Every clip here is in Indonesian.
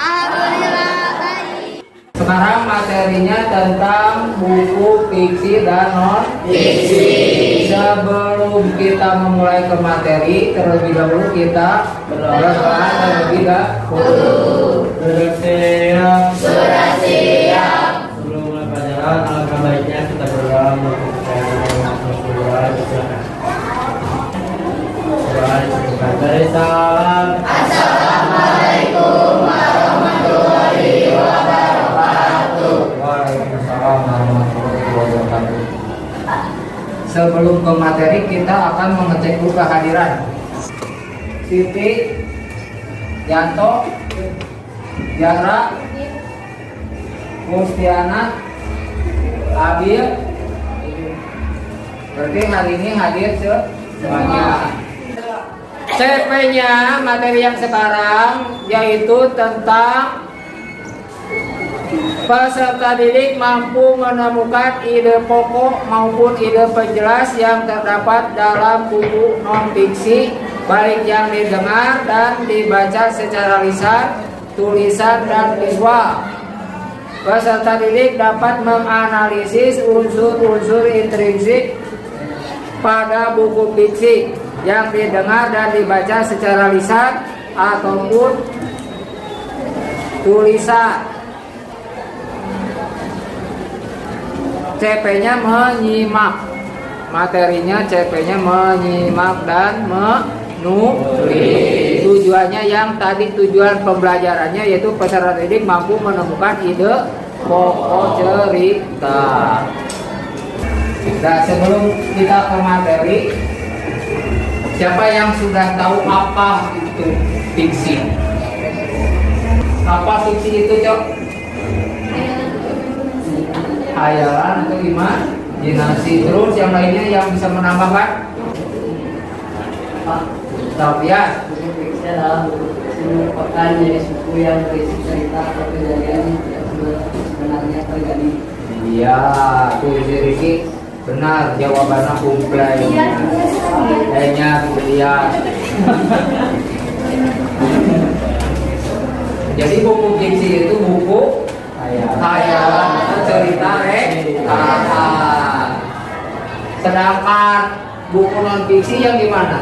Alhamdulillah baik. Sekarang materinya tentang buku fiksi dan non fiksi. Sebelum kita memulai ke materi, terlebih dahulu kita berdoa terlebih dahulu. Sudah siap. Sebelum mulai pelajaran, alangkah baiknya kita berdoa untuk Assalamualaikum warahmatullahi wabarakatuh. Waalaikumsalam warahmatullahi wabarakatuh. Sebelum ke materi, kita akan mengecek dulu kehadiran Siti, Yanto, Zahra, Mustiana, Abil. Berarti hari ini hadir semuanya. CP-nya materi yang sekarang yaitu tentang peserta didik mampu menemukan ide pokok maupun ide penjelas yang terdapat dalam buku non-fiksi, baik yang didengar dan dibaca secara lisan, tulisan, dan visual. Peserta didik dapat menganalisis unsur-unsur intrinsik pada buku fiksi yang didengar dan dibaca secara lisan ataupun tulisan. CP-nya menyimak. Materinya CP-nya menyimak dan menulis. Tujuannya yang tadi tujuan pembelajarannya yaitu peserta didik mampu menemukan ide pokok cerita. Nah, sebelum kita ke materi, siapa yang sudah tahu apa itu fiksi? Apa fiksi itu, Cok? Hayalan atau imajinasi. Terus yang lainnya yang bisa menambahkan? Tapian. fiksi adalah merupakan jenis buku yang berisi cerita atau kejadian yang sebenarnya terjadi. Iya, tuh Riki benar jawabannya kumplai. Kayaknya kuliah. Jadi buku fiksi itu buku hayalan atau cerita rekaman. Sedangkan buku non fiksi yang gimana?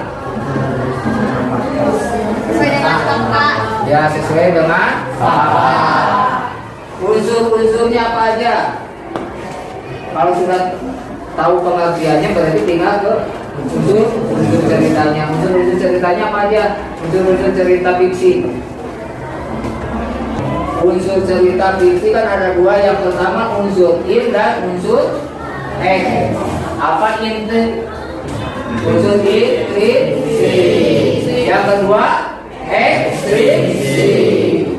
Sesuai dengan fakta. Ya sesuai dengan fakta. Unsur-unsurnya apa aja? Kalau sudah tahu pengertiannya berarti tinggal ke unsur ceritanya. Unsur ceritanya apa aja? Unsur cerita fiksi. Unsur cerita fiksi kan ada dua. Yang pertama unsur in dan unsur ex. Apa inti? Unsur intrinsik. Yang kedua ekstrinsik.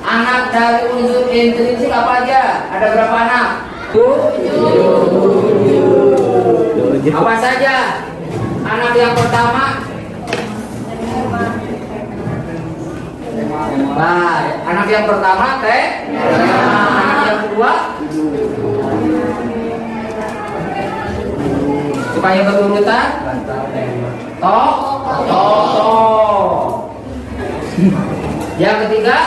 Anak dari unsur intrinsik apa aja? Ada berapa anak? 7. Apa saja? Anak yang pertama. Baik. Anak yang pertama teh. Anak yang kedua. Supaya berurutan. Toto. Yang ketiga.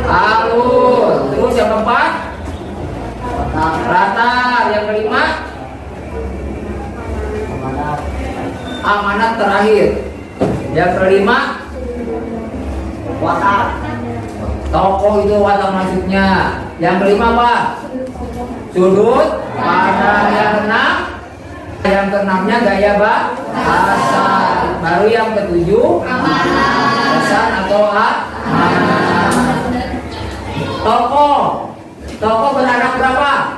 Alur. Terus yang keempat. Rata. Yang kelima. Amanat terakhir. Yang kelima. Watak. Tokoh itu watak maksudnya. Yang kelima apa? Sudut pandang. Yang keenam. Yang keenamnya gaya bahasa. Baru yang ketujuh. Pesan atau amanat. Tokoh beranak berapa?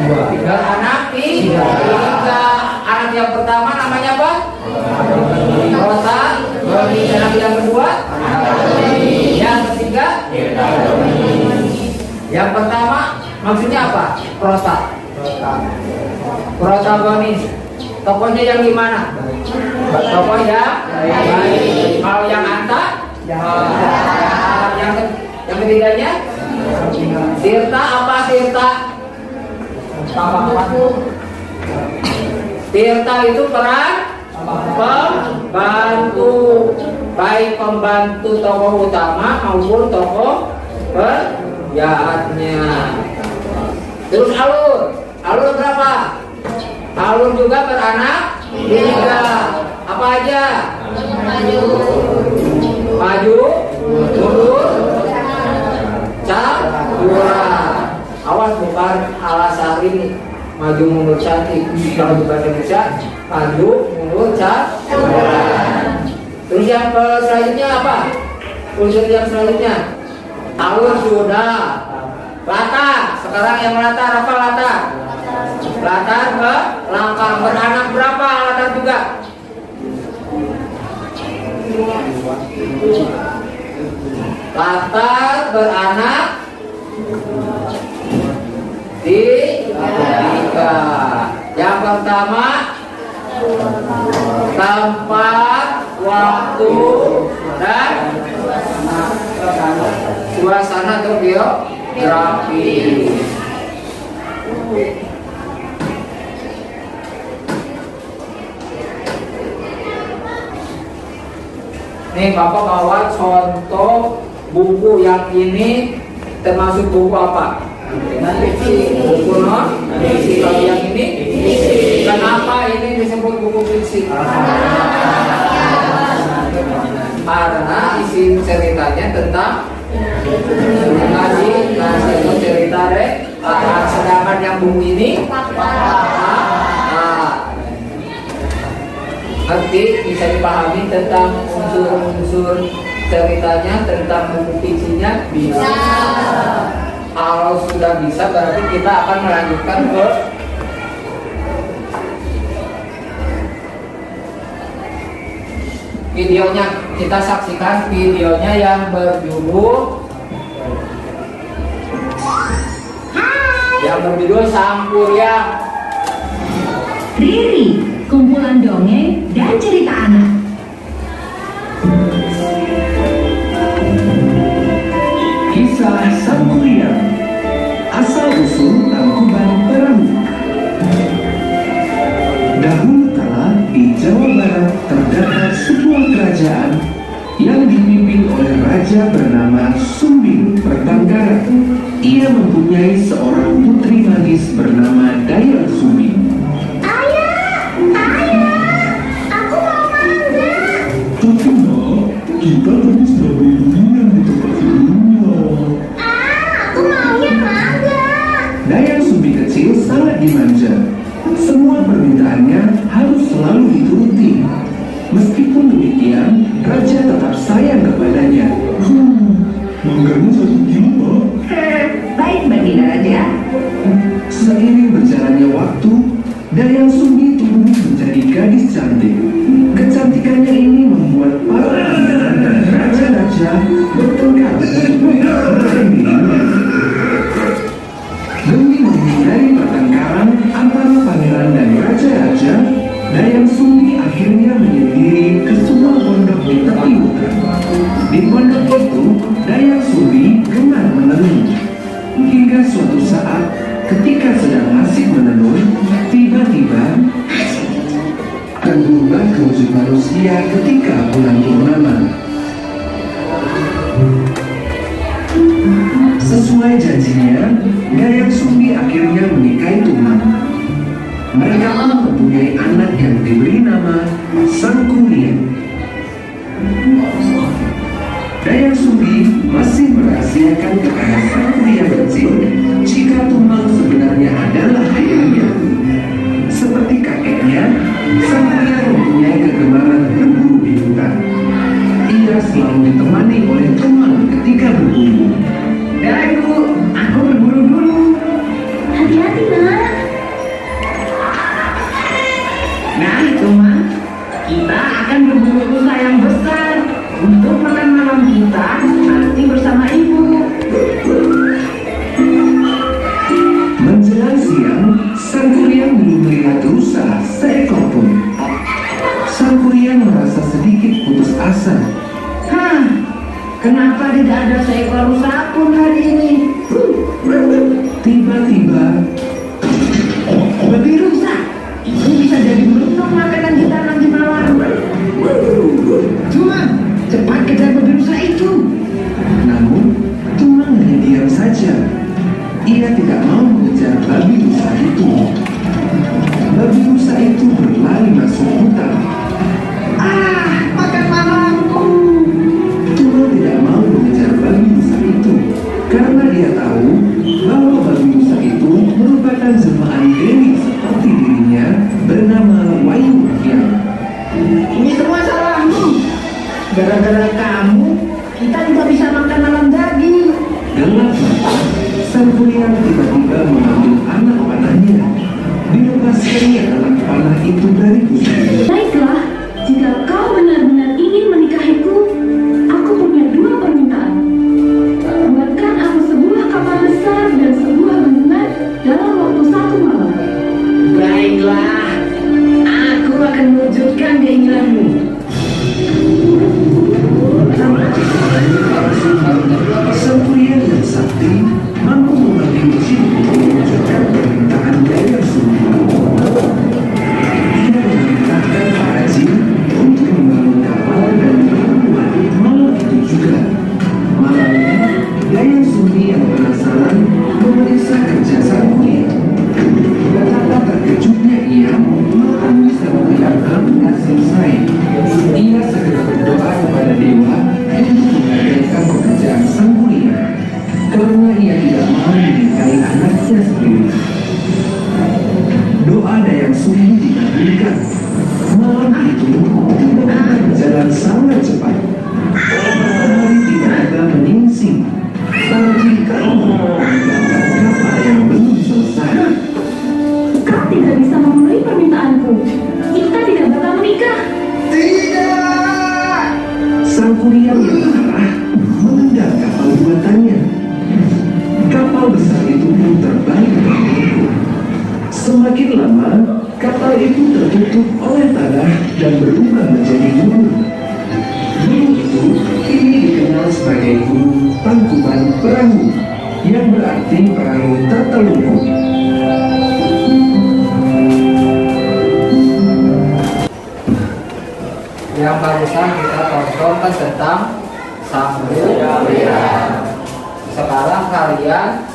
2. Beranak 3. Anak yang pertama namanya apa? Rosa. Anak yang kedua? Yang ketiga? Yang pertama maksudnya apa? Protagonis. Tokohnya yang gimana? Tokoh yang baik. Kalau yang anta? Yang ketiganya? Tirta apa Tirta? Tirta itu peran pembantu. baik pembantu tokoh utama maupun tokoh penjahatnya. Terus alur berapa? Alur juga beranak 3. Apa aja? Maju, mundur, campuran. Awas bukan alasari nih. Maju mundur cantik. Kalau di bahasa Indonesia, maju mundur campuran. Terus yang selanjutnya apa? Unsur yang selanjutnya alur sudah. Latar. Sekarang yang latar apa latar? Latar belakang. Beranak berapa latar juga? Latar beranak 3. Yang pertama tempat, waktu, dan suasana atau geografi. Nih Bapak bawa contoh buku yang ini termasuk buku apa? Buku non fiksi. Kalau yang ini, kenapa ini disebut buku fiksi? Karena isi ceritanya tentang ngaji itu cerita deh. Sedangkan yang buku ini nanti bisa dipahami tentang unsur-unsur ceritanya, tentang buku fiksinya bisa. Kalau sudah bisa berarti kita akan melanjutkan ke videonya. Kita saksikan videonya yang berjudul Sangkuriang. Riri, kumpulan dongeng dan cerita anak. Kisah Sangkuriang, asal-usul Tangkuban Perahu. Dahulu kala di Jawa Barat terdapat sebuah kerajaan yang dipimpin oleh raja bernama Sumbing Pertanggaran. Ia mempunyai seorang putri manis bernama Dayang Sumbing. Ayah, aku mau mangga. Tapi nak, kita tadi sudah beli durian di tempat sebelumnya. Aku maunya mangga. Dayang Sumbing kecil sangat dimanja. Semua permintaannya harus selalu dituruti. Meskipun demikian, raja tetap sayang kepadanya. Mangganya 1 kilo, Pak. Baik, baginda raja. Seiring berjalannya waktu, Dayang Sumbi tumbuh menjadi gadis cantik. Kecantikannya ini membuat para pangeran dan raja-raja bertengkar untuk mendapatkan dirinya. Demi menghindari pertengkaran antara pangeran dan raja-raja, Dayang Sumbi akhirnya menyendiri ke sebuah pondok di tepi hutan. Di pondok itu, Dayang Sumbi gemar menenun. Hingga suatu saat, ketika sedang asik menenun, tiba-tiba berubah ke wujud manusia ketika bulan purnama. Sesuai janjinya, Dayang Sumbi akhirnya menikahi Tumang. Mereka pun mempunyai anak yang diberi nama Sangkuriang. Dayang Sumbi masih merahasiakan kepada Sangkuriang kecil jika Tumang sebenarnya adalah ayahnya. Seperti kakeknya, Sangkuriang mempunyai kegemaran berburu di hutan. Ia selalu ditemani oleh Tumang ketika berburu. Dagu, aku berburu dulu. Hati-hati, nak. Nah, Tumang, kita akan berburu rusa yang besar untuk makan malam kita nanti bersama ibu. Menjelang siang, Sangkuriang belum melihat rusa seekor pun. Sangkuriang merasa sedikit putus asa. Kenapa tidak ada seekor rusa pun hari ini? Tiba-tiba, Babi rusa, itu bisa jadi menu makanan kita nanti malam. Cuma, cepat Gara-gara kamu, kita tidak bisa makan malam daging. Gelap mata, sang kuliah tiba-tiba mengambil anak panahnya. Dilepaskannya anak panah itu dari pusatnya. Baiklah, jika kau benar-benar ingin menikahiku, aku punya 2 permintaan. Buatkan aku sebuah kapal besar dan sebuah bendungan dalam waktu 1 malam. Baiklah, aku akan mewujudkan keinginanmu. Sang kuliah yang sakti mampu memanggil jin untuk mewujudkan permintaan Dayang Sumbi. Dia memerintahkan para jin untuk membangun kapal dan perempuan malam itu juga. Malamnya, Dayang Sumbi yang penasaran memeriksa kerja sang kuliah. Betapa terkejutnya ia menemui sang kuliah hampir selesai. Ia segera berdoa kepada dewa untuk mengadakan pekerjaan sang kuliah karena ia tidak mau menikahi anaknya sendiri. Doa Dayang Sumbi dikabulkan. Malam itu tiba-tiba berjalan sangat cepat. Matahari tiba-tiba menyingsing. Para jin meninggalkan kapal yang belum selesai. Kau tidak bisa memenuhi permintaanku. Kita tidak bakal menikah. Sang kuliah yang marah menendang kapal buatannya. Kapal besar itu pun terbalik mengikut. Semakin lama, kapal itu tertutup oleh tanah dan berubah menjadi gunung. Gunung itu kini dikenal sebagai Gunung Tangkuban Perahu, yang berarti perahu tertelungkup. Yang barusan kita tonton tentang Samudra. Sekarang kalian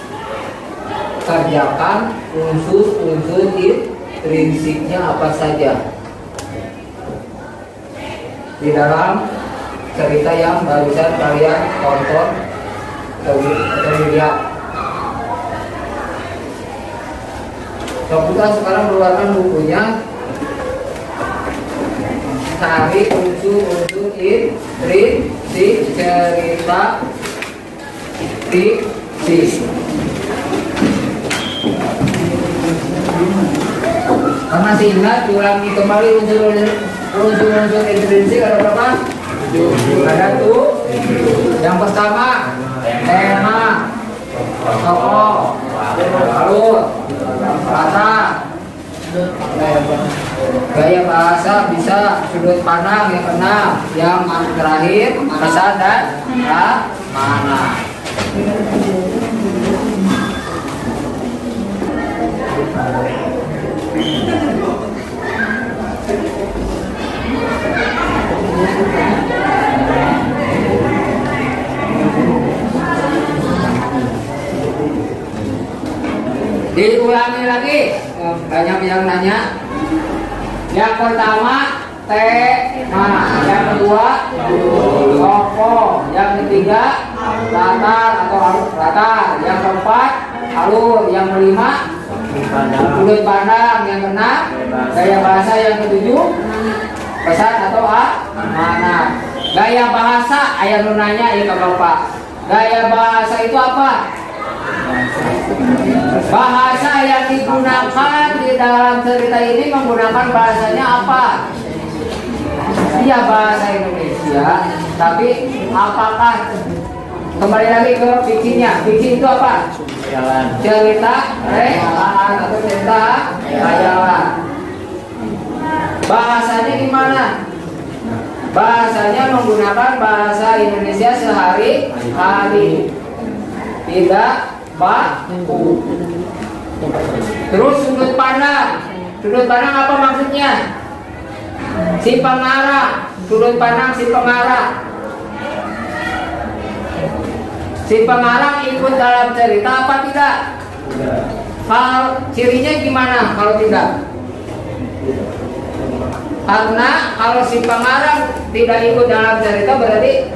kerjakan unsur-unsur intrinsipnya apa saja di dalam cerita yang barusan kalian tonton atau lihat. Kita sekarang keluarkan bukunya, cari unsur-unsur intrinsip cerita fiksi. Masih ingat, ulangi kembali unsur-unsur intrinsik ada berapa? Ada tuh. Yang pertama, tema, tokoh, alur, kata, gaya bahasa, bisa sudut pandang yang keenam, yang terakhir pesan dan mana. Diulangi lagi, banyak yang nanya. Yang pertama tema, yang kedua tokoh, yang ketiga latar atau latar, yang keempat alur, yang kelima sudut pandang, yang keenam gaya bahasa, yang ketujuh pesan atau mana. Gaya bahasa, ayah lu nanya ya ke bapak, gaya bahasa itu apa? Bahasa yang digunakan di dalam cerita ini menggunakan bahasanya apa? Iya, bahasa Indonesia, tapi apakah, kembali lagi ke fiksinya, fiksi itu apa? Cerita real atau cerita khayalan. Bahasanya gimana? Bahasanya menggunakan bahasa Indonesia sehari-hari, tidak baku. Terus sudut pandang apa maksudnya? Si pengarang, sudut pandang si pengarang. Si pengarang ikut dalam cerita apa tidak? Hal cirinya gimana kalau tidak? Karena kalau si pengarang tidak ikut dalam cerita berarti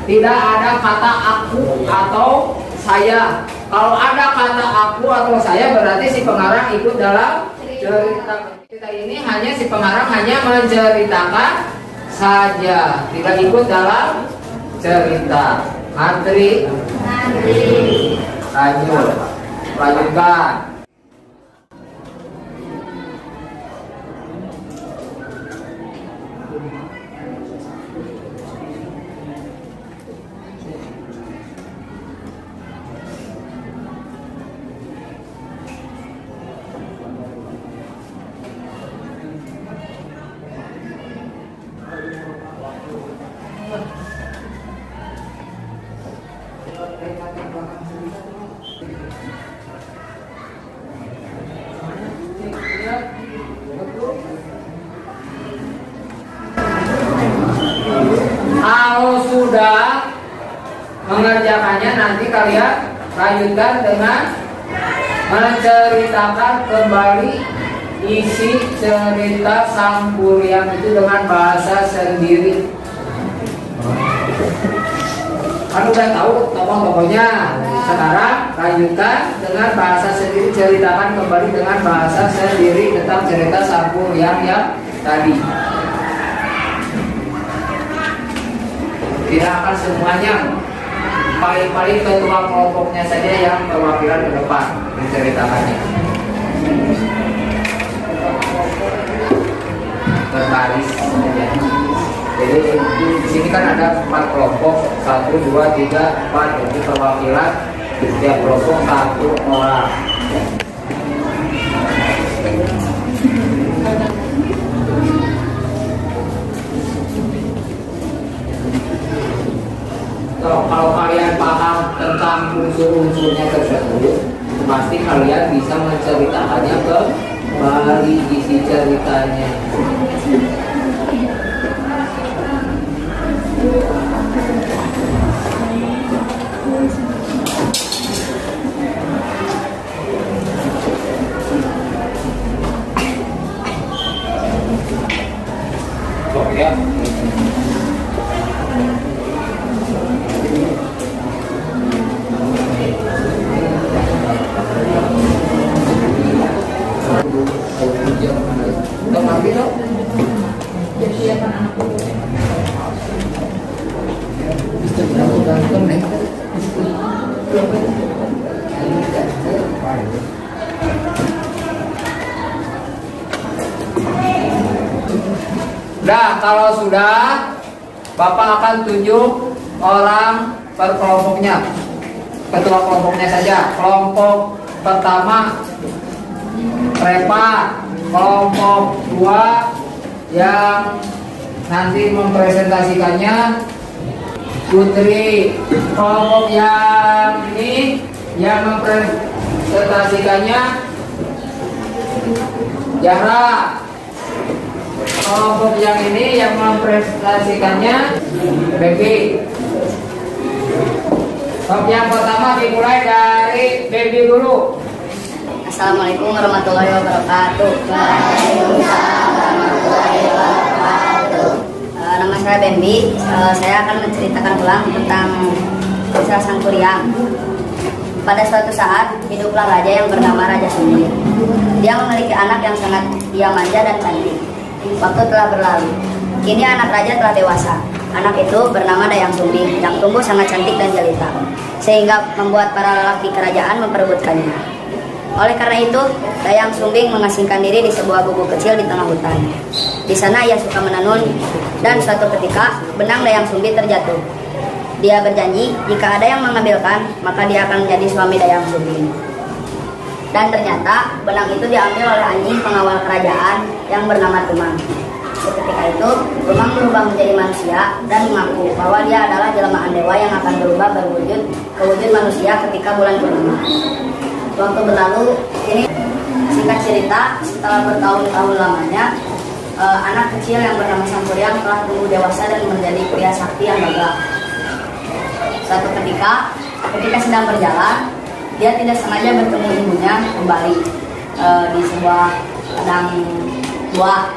tidak ada kata aku atau saya. Kalau ada kata aku atau saya berarti si pengarang ikut dalam cerita. Cerita ini hanya si pengarang hanya menceritakan saja, tidak ikut dalam cerita. Antri, lanjutkan. Kalau sudah mengerjakannya, nanti kalian lanjutkan dengan menceritakan kembali isi cerita Sang Kuryang itu dengan bahasa sendiri. Kan udah tahu tokoh-tokohnya. Sekarang lanjutkan dengan bahasa sendiri, ceritakan kembali dengan bahasa sendiri tentang cerita Sang Kuryang yang tadi. Tidak akan semuanya, paling-paling ketua kelompoknya saja yang perwakilan ke depan menceritakannya. Berbaris saja. Jadi di sini kan ada 4 kelompok, 1, 2, 3, 4. Jadi perwakilan setiap kelompok 1 orang. Kalau kalian paham tentang unsur-unsurnya tersebut, pasti kalian bisa menceritakannya kembali isi ceritanya. Oke ya. Nah, kalau sudah, Bapak akan tunjuk orang per kelompoknya. Ketua kelompoknya saja. Kelompok pertama Repa, kelompok 2 yang nanti mempresentasikannya Putri, kelompok yang ini yang mempresentasikannya Jara, kelompok yang ini yang mempresentasikannya Baby. Kelompok yang pertama dimulai dari Baby dulu. Assalamualaikum warahmatullahi wabarakatuh. Waalaikumsalam warahmatullahi wabarakatuh. Nama saya Bambi. Saya akan menceritakan ulang tentang kisah Sang Kuryang. Pada suatu saat hiduplah raja yang bernama Raja Sumbi. Dia memiliki anak yang sangat manja dan cantik. Waktu telah berlalu. Kini anak raja telah dewasa. Anak itu bernama Dayang Sumbi yang tumbuh sangat cantik dan jelita, sehingga membuat para lelaki kerajaan memperebutkannya. Oleh karena itu, Dayang Sumbing mengasingkan diri di sebuah gubuk kecil di tengah hutan. Di sana ia suka menenun, dan suatu ketika benang Dayang Sumbi terjatuh. Dia berjanji jika ada yang mengambilkan, maka dia akan menjadi suami Dayang Sumbing. Dan ternyata benang itu diambil oleh anjing pengawal kerajaan yang bernama Tumang. Seketika itu, Tumang berubah menjadi manusia dan mengaku bahwa dia adalah jelmaan dewa yang akan berubah berwujud ke wujud manusia ketika bulan purnama. Waktu berlalu, ini singkat cerita, setelah bertahun-tahun lamanya, anak kecil yang bernama Sang Kuryang telah tumbuh dewasa dan menjadi pria sakti yang gagah. Suatu ketika sedang berjalan, dia tidak sengaja bertemu ibunya kembali di sebuah ladang buah.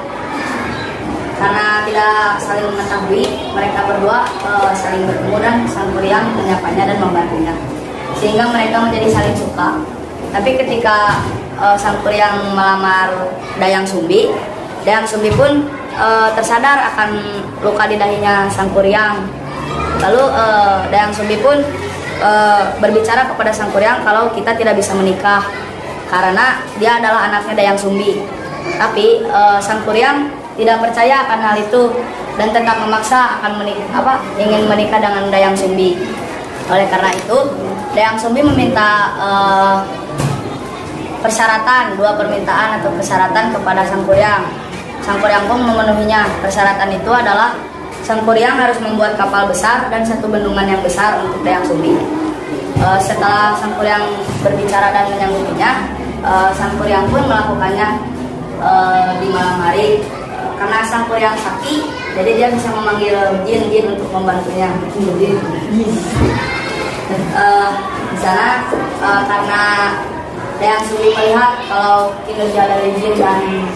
Karena tidak saling mengetahui, mereka berdua saling bertemu dan Sang Kuryang menyapanya dan membantunya, sehingga mereka menjadi saling suka. Tapi ketika Sang Kuryang melamar Dayang Sumbi pun tersadar akan luka di dahinya Sang Kuryang. Lalu Dayang Sumbi pun berbicara kepada Sang Kuryang kalau kita tidak bisa menikah karena dia adalah anaknya Dayang Sumbi. Tapi Sang Kuryang tidak percaya akan hal itu dan tetap memaksa akan ingin menikah dengan Dayang Sumbi. Oleh karena itu, Dayang Sumbi meminta persyaratan, 2 permintaan atau persyaratan kepada Sang Kuryang. Sang Kuryang pun memenuhinya. Persyaratan itu adalah Sang Kuryang harus membuat kapal besar dan 1 bendungan yang besar untuk Dayang Sumbi. Setelah Sang Kuryang berbicara dan menyanggupinya, Sang Kuryang pun melakukannya di malam hari. Karena Sang Kuryang sakti, jadi dia bisa memanggil jin-jin untuk membantunya. Di sana karena Dayang Sumbi melihat kalau kinerja dari jin dan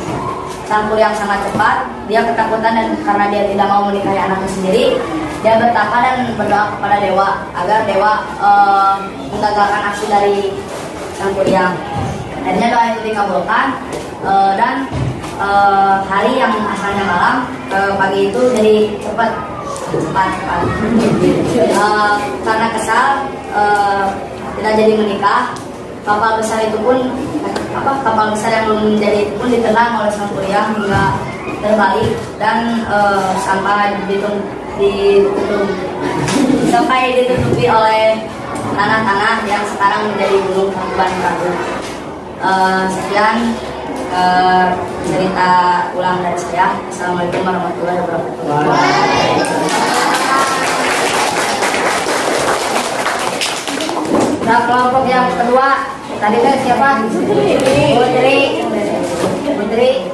Sang Kuryang sangat cepat, dia ketakutan dan karena dia tidak mau menikahi anaknya sendiri, dia bertapa dan berdoa kepada dewa agar dewa menggagalkan aksi dari Sang Kuryang. Akhirnya doa itu dikabulkan dan hari yang asalnya malam pagi itu jadi cepat. Karena kesal tidak jadi menikah, kapal besar itu pun kapal besar yang belum menjadi itu pun ditenang oleh Sang Kuryang hingga terbalik dan sampai ditutupi oleh tanah-tanah yang sekarang menjadi Gunung Tangkuban Perahu. Sekian cerita ulang dari saya. Assalamualaikum warahmatullahi wabarakatuh. Nah, kelompok yang kedua tadi kan siapa? Putri.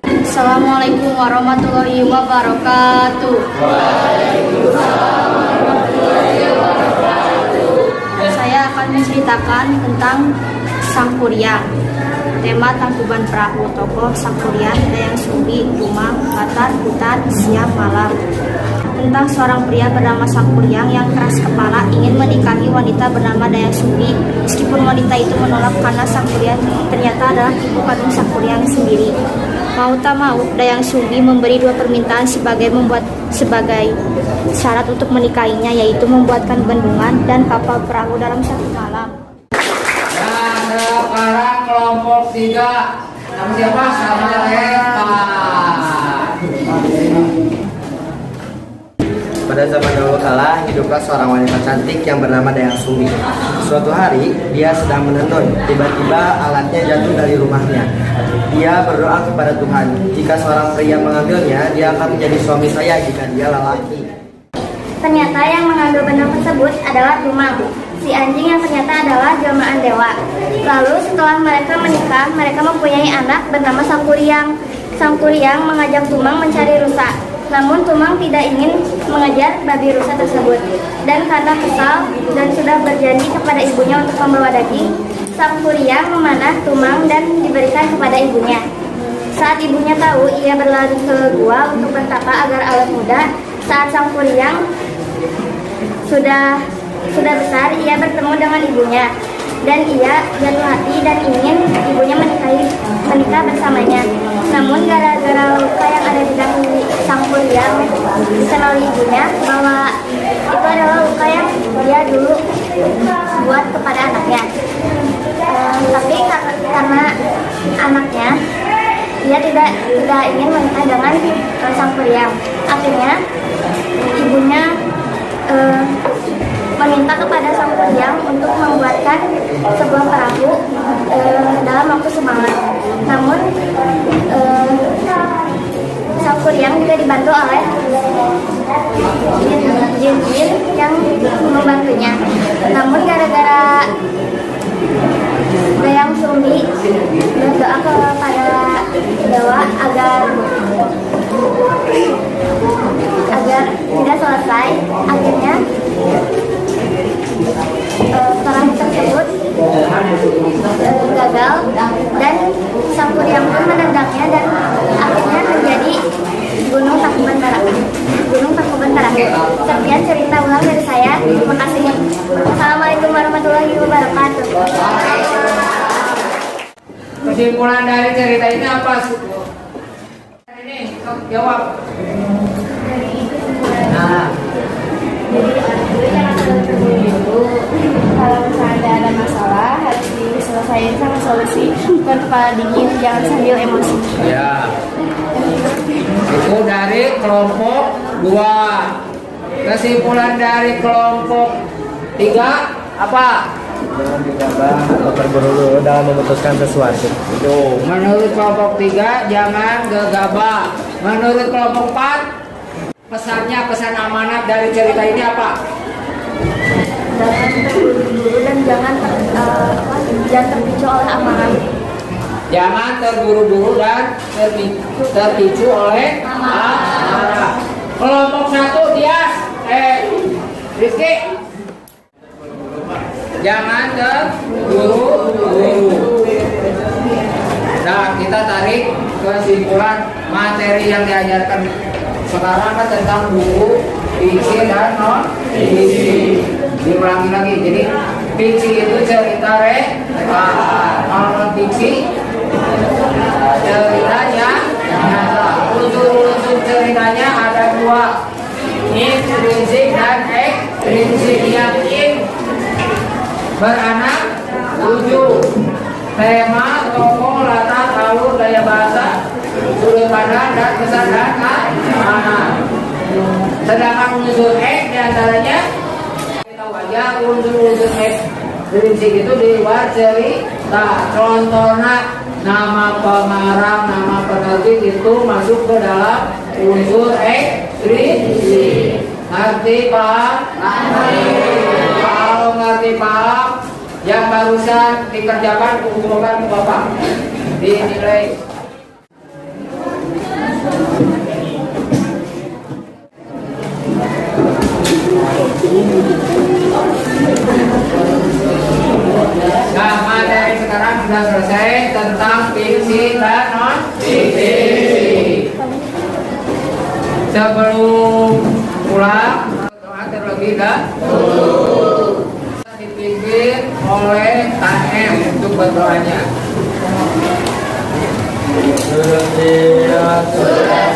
Assalamualaikum warahmatullahi wabarakatuh. Saya akan menceritakan tentang Sang Kuryang. Tema Tangkuban Perahu, tokoh Sang Kuryang, Dayang Sumbi, rumah, latar, hutan, siang, malam. Tentang seorang pria bernama Sang Kuryang yang keras kepala ingin menikahi wanita bernama Dayang Sumbi. Meskipun wanita itu menolak karena Sang Kuryang ternyata adalah ibu kandung Sang Kuryang sendiri. Mau tak mau, Dayang Sumbi memberi 2 permintaan sebagai syarat untuk menikahinya, yaitu membuatkan bendungan dan kapal perahu dalam 1 malam. Nah, sekarang kelompok 3. Nama siapa? Namanya Eva. Pada zaman dahulu kala, hiduplah seorang wanita cantik yang bernama Dayang Sumbi. Suatu hari, dia sedang menenun. Tiba-tiba alatnya jatuh dari rumahnya. Dia berdoa kepada Tuhan, jika seorang pria mengambilnya, dia akan menjadi suami saya jika dia lelaki. Ternyata yang mengambil benang tersebut adalah Tumang, si anjing yang ternyata adalah jelmaan dewa. Lalu setelah mereka menikah, mereka mempunyai anak bernama Sang Kuryang. Sang Kuryang mengajak Tumang mencari rusa. Namun Tumang tidak ingin mengejar babi rusa tersebut. Dan karena kesal dan sudah berjanji kepada ibunya untuk membawa daging, Sang Kuryang memanah Tumang dan diberikan kepada ibunya. Saat ibunya tahu, ia berlari ke gua untuk bertapa agar awet muda. Saat Sang Kuryang sudah besar, ia bertemu dengan ibunya dan ia jatuh hati dan ingin ibunya menikah bersamanya. Namun gara-gara luka yang ada di dahi Sang Kuryang, dikenali ibunya bahwa itu adalah luka yang dia dulu buat kepada anaknya. Tapi karena anaknya, dia tidak ingin menikah dengan Sang Kuryang. Akhirnya ibunya meminta kepada Sang Kuryang untuk membuatkan sebuah perahu dalam waktu semalam. Namun Sang Kuryang juga dibantu oleh jin-jin yang membantunya. Namun gara-gara Dayang Sumbi berdoa kepada dewa agar tidak selesai, akhirnya perahu tersebut gagal dan Sang Kuryang pun menendangnya dan akhirnya menjadi Gunung Tangkuban Perahu. Sekian cerita ulang dari saya. Terima kasih. Assalamualaikum warahmatullahi wabarakatuh. Kesimpulan dari cerita ini apa? Ini jawab. Nah, Jadi jangan terlalu terburu-buru. Kalau misalnya ada masalah harus diselesaikan sama solusi. Bukan kepala dingin, jangan sambil emosi. ya. Itu dari kelompok 2. Kesimpulan dari kelompok 3 apa? Jangan gegabah atau terburu-buru dalam memutuskan sesuatu. Tuh, menurut kelompok 3 jangan gegabah. Menurut kelompok 4 pesan amanat dari cerita ini apa? Jangan terburu-buru dan jangan terpicu oleh amarah. Jangan terburu-buru dan terpicu oleh amarah. Kelompok 1 Tias, Rizky. Jangan terburu-buru. Nah, kita tarik kesimpulan materi yang diajarkan sekarang kan tentang buku, fiksi dan non fiksi. Diulangi lagi. Jadi fiksi itu cerita kalau non fiksi ceritanya nyata. Unsur-unsur ceritanya ada 2, intrinsik dan ekstrinsik. Yang in beranak 7, tema, tokoh, latar, alur, gaya bahasa, sudut pandang dan kesan dan makna. Sedangkan unsur X diantaranya kita wajar unsur-unsur X prinsip itu di luar cerita. Contohnya nama pengarang, nama penerbit itu masuk ke dalam unsur X prinsip. Ngerti paham? Kalau ngerti paham, yang barusan dikerjakan kumpulkan ke Bapak dinilai. Nah, materi sekarang sudah selesai tentang fiksi dan non fiksi. Sebelum pulang, doa terlebih dahulu dipimpin oleh KM untuk berdoanya. Sudah